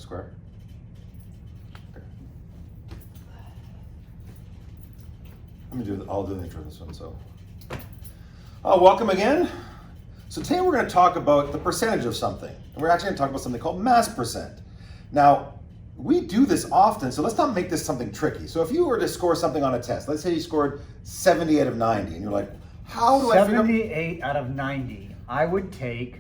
square. Okay. I'll do the intro to this one. So, welcome again. So today we're going to talk about the percentage of something, and we're actually going to talk about something called mass percent. Now, we do this often, so let's not make this something tricky. So if you were to score something on a test, let's say you scored 70 out of 90, and you're like, how do I figure 78 out of 90. I would take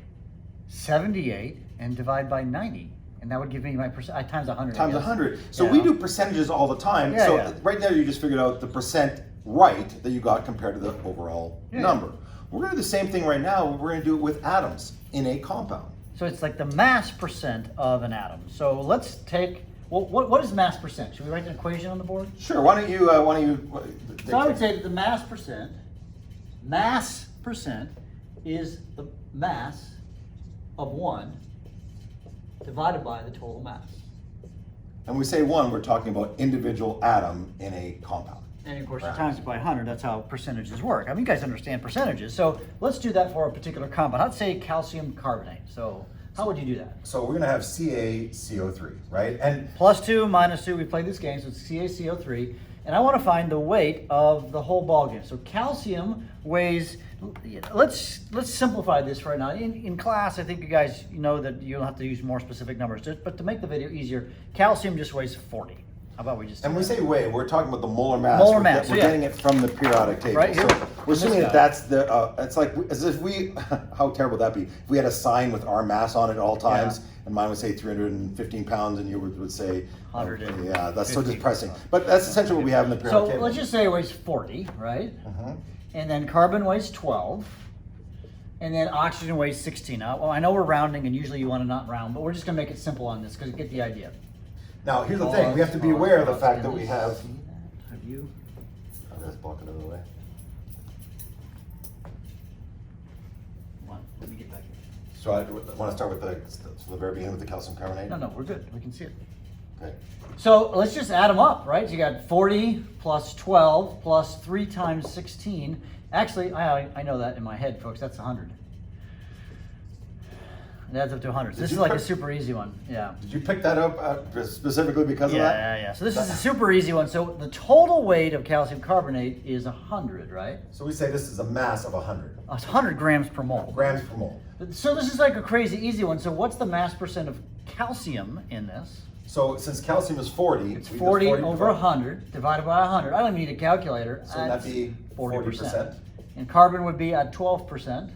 78 and divide by 90. And that would give me my percent. I times 100. Times 100. So we do percentages all the time. Yeah, so yeah. right there, you just figured out the percent right that you got compared to the overall number. We're going to do the same thing right now. We're going to do it with atoms in a compound. So it's like the mass percent of an atom. So let's take, well, what is mass percent? Should we write an equation on the board? Sure. Why don't you? So I would say that the mass percent is the mass of one divided by the total mass. And we say one, we're talking about individual atom in a compound. And of course, Right. you times it by 100, that's how percentages work. I mean, you guys understand percentages. So let's do that for a particular compound. Let's say calcium carbonate. So how would you do that? So we're going to have CaCO3, right? And +2, -2, we played this game, so it's CaCO3. And I want to find the weight of the whole ballgame. So calcium weighs, let's simplify this right now. In class, I think you guys know that you'll have to use more specific numbers. But to make the video easier, calcium just weighs 40. How about we just do and we that? say weight, we're talking about the molar mass. Molar mass, We're so yeah. getting it from the periodic table. Right here. So we're assuming This that guy. that's the, it's like as if we, how terrible would that be? If we had a sign with our mass on it at all times, and mine would say 315 pounds, and you would say, 100. yeah, that's so depressing. But that's essentially what we have in the So periodic table. let's just say it weighs 40, right? Mhm. And then carbon weighs 12. And then oxygen weighs 16. Now, well, I know we're rounding, and usually you want to not round, but we're just going to make it simple on this because you get the idea. Now, here's the thing. We have to be aware of the fact that we have... Have you? I'll just block it out of the way. Come on, let me get back here. So I want to start with the very beginning with the calcium carbonate? No, we're good. We can see it. Okay. So let's just add them up, right? So you got 40 plus 12 plus 3 times 16. Actually, I know that in my head, folks. That's 100. It adds up to 100. So this is like a super easy one. Yeah. Did you pick that up specifically because of that? Yeah. So this is a super easy one. So the total weight of calcium carbonate is 100, right? So we say this is a mass of 100. 100 grams per mole. Grams per mole. So this is like a crazy easy one. So what's the mass percent of calcium in this? So since calcium is 40, It's 40 over 100 divided by 100. I don't need a calculator. So that'd be 40%. And carbon would be at 12%.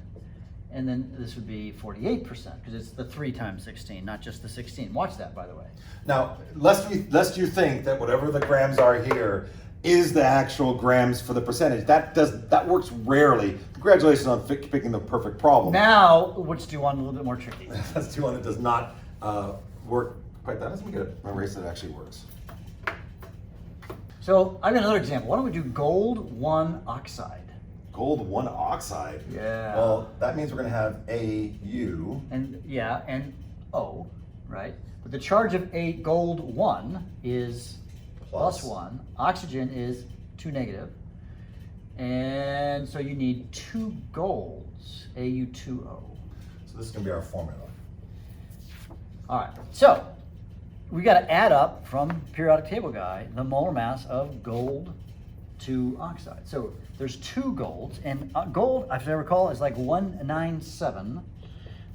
And then this would be 48% because it's the 3 times 16, not just the 16. Watch that, by the way. Now, lest you think that whatever the grams are here is the actual grams for the percentage. That works rarely. Congratulations on picking the perfect problem. Now, let's do one a little bit more tricky. That's the one that does not work quite that. Let's make it a race that actually works. So I've got another example. Why don't we do gold 1 oxide? Gold 1 oxide. Yeah. Well, that means we're going to have AU. And O, right? But the charge of gold 1 is plus 1. Oxygen is 2 negative. And so you need 2 golds, AU2O. So this is going to be our formula. All right. So we got to add up from periodic table guy the molar mass of gold to oxide. So there's 2 golds, and gold, if I recall, is like 197.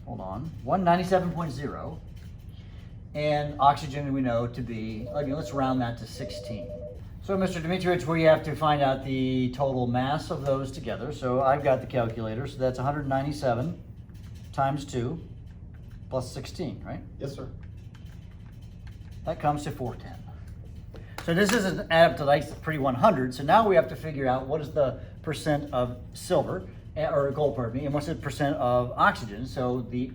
Hold on, 197.0. And oxygen we know to be, let's round that to 16. So Mr. Dmitrowicz, we have to find out the total mass of those together. So I've got the calculator, so that's 197 times 2 plus 16, right? Yes, sir. That comes to 410. So this doesn't add up to like pretty 100. So now we have to figure out what is the percent of silver, or gold, pardon me, and what's the percent of oxygen. So the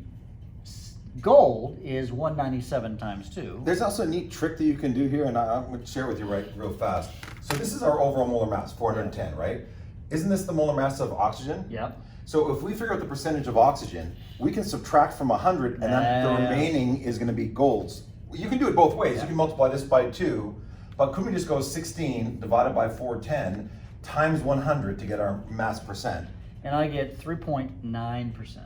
gold is 197 times 2. There's also a neat trick that you can do here, and I'm going to share with you real fast. So this is our overall molar mass, 410, right? Isn't this the molar mass of oxygen? Yep. So if we figure out the percentage of oxygen, we can subtract from 100, and then the remaining is going to be golds. You can do it both ways. Yeah. You can multiply this by 2, but couldn't we just go 16 divided by 410 times 100 to get our mass percent? And I get 3.9%.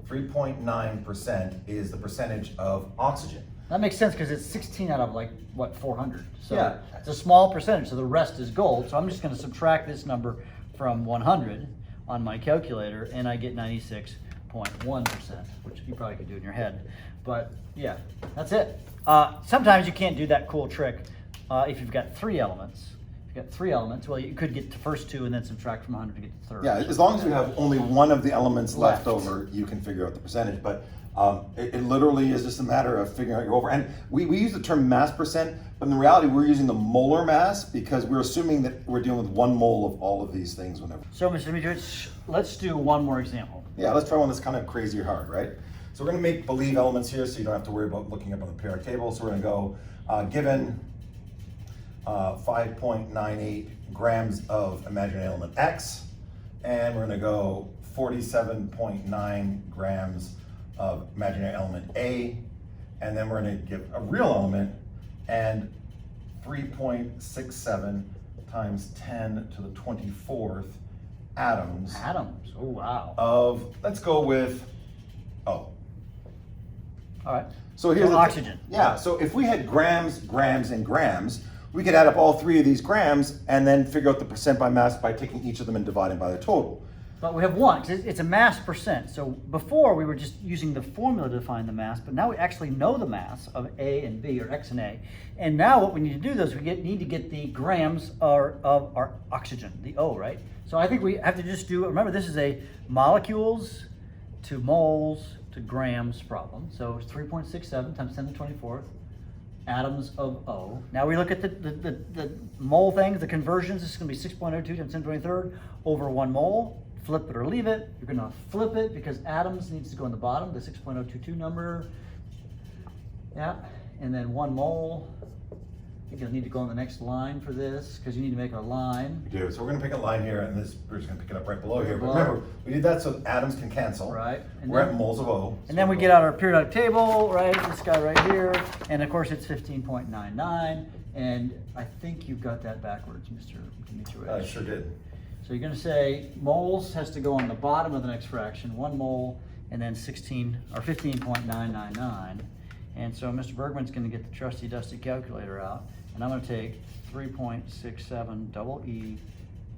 3.9% is the percentage of oxygen. That makes sense because it's 16 out of like, what, 400. So Yeah. it's a small percentage, so the rest is gold. So I'm just going to subtract this number from 100 on my calculator, and I get 96.1%, which you probably could do in your head. But yeah, that's it. Sometimes you can't do that cool trick if you've got 3 elements. If you've got 3 elements, well, you could get the first 2 and then subtract from 100 to get the third. Yeah, as long as you have only one of the elements left Left. over, you can figure out the percentage. But it literally is just a matter of figuring out your over. And we use the term mass percent, but in reality, we're using the molar mass because we're assuming that we're dealing with 1 mole of all of these things whenever. So, Mr. Dmitrowicz, let's do one more example. Yeah, let's try one that's kind of crazy or hard, right? So we're going to make believe elements here so you don't have to worry about looking up on the periodic table. So we're going to go given 5.98 grams of imaginary element X, and we're going to go 47.9 grams of imaginary element A, and then we're going to give a real element and 3.67 times 10 to the 24th atoms Atoms. Oh, wow. of, let's go with O. All right. So here's the oxygen. Yeah, so if we had grams, grams, and grams, we could add up all 3 of these grams and then figure out the percent by mass by taking each of them and dividing by the total. But we have one, 'cause it's a mass percent. So before we were just using the formula to define the mass, but now we actually know the mass of A and B, or X and A. And now what we need to do is need to get the grams of our oxygen, the O, right? So I think we have to just do, remember this is a molecules to moles to grams problem. So it's 3.67 times 10 to the 24th atoms of O. Now we look at the mole things, the conversions. This is going to be 6.02 times 10 to the 23rd over 1 mole. Flip it or leave it. You're going to flip it because atoms needs to go in the bottom, the 6.022 number. Yeah, and then 1 mole. You're going to need to go on the next line for this because you need to make a line. We do. So we're going to pick a line here, and this we're just going to pick it up right below here. But Below. remember, we did that so atoms can cancel. Right. And We're then- at moles of O. And then we get out our periodic table, right? This guy right here. And of course it's 15.99. And I think you've got that backwards, Mr. Dmitrowicz. I sure did. So you're going to say moles has to go on the bottom of the next fraction, 1 mole, and then 16 or 15.999. And so Mr. Bergmann's going to get the trusty dusty calculator out, and I'm going to take 3.67 double E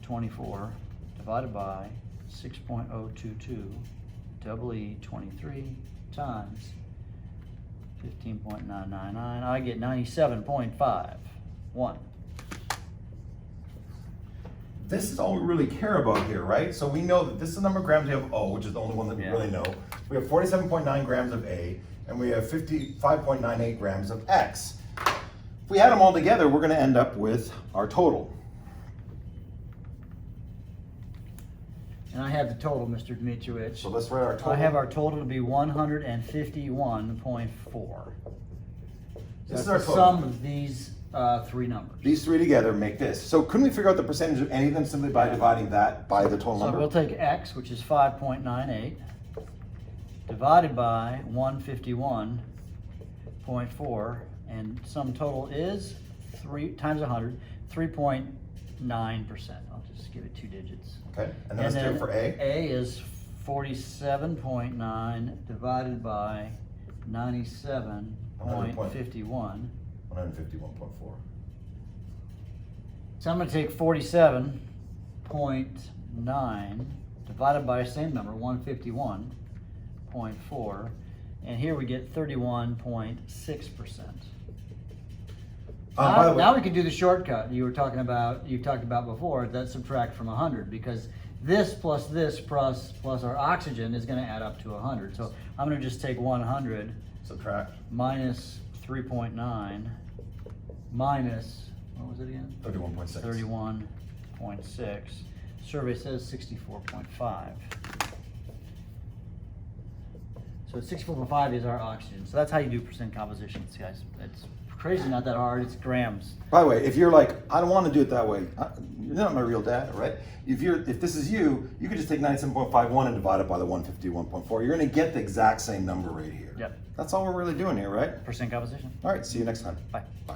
24 divided by 6.022 double E 23 times 15.999. I get 97.51. This is all we really care about here, right? So we know that this is the number of grams we have of O, which is the only one that we Yeah. really know. We have 47.9 grams of A, and we have 55.98 grams of X. If we add them all together, we're going to end up with our total. And I have the total, Mr. Dmitrowicz. So let's write our total. I have our total to be 151.4. This is That's our the total. sum of these 3 numbers. These 3 together make this. So couldn't we figure out the percentage of any of them simply by dividing that by the total So number? we'll take X, which is 5.98, divided by 151.4, and sum total is 3 times 100, 3.9%. I'll just give it 2 digits. Okay, and then let's do it for A. A is 47.9 divided by 97.51. 151.4. So I'm going to take 47.9 divided by the same number, 151.4, and here we get 31.6%. By the way, Now we can do the shortcut you talked about before, that subtract from 100, because this plus our oxygen is going to add up to 100. So I'm going to just take 100 subtract minus 3.9 minus, what was it again? 31.6. 31.6. Survey says 64.5. So 64.5 is our oxygen. So that's how you do percent compositions, guys. It's crazy, not that hard. It's grams. By the way, if you're like, I don't want to do it that way, you're not my real dad, right? If this is you, you could just take 97.51 and divide it by the 151.4. You're going to get the exact same number right here. Yep. That's all we're really doing here, right? Percent composition. All right, see you next time. Bye. Bye.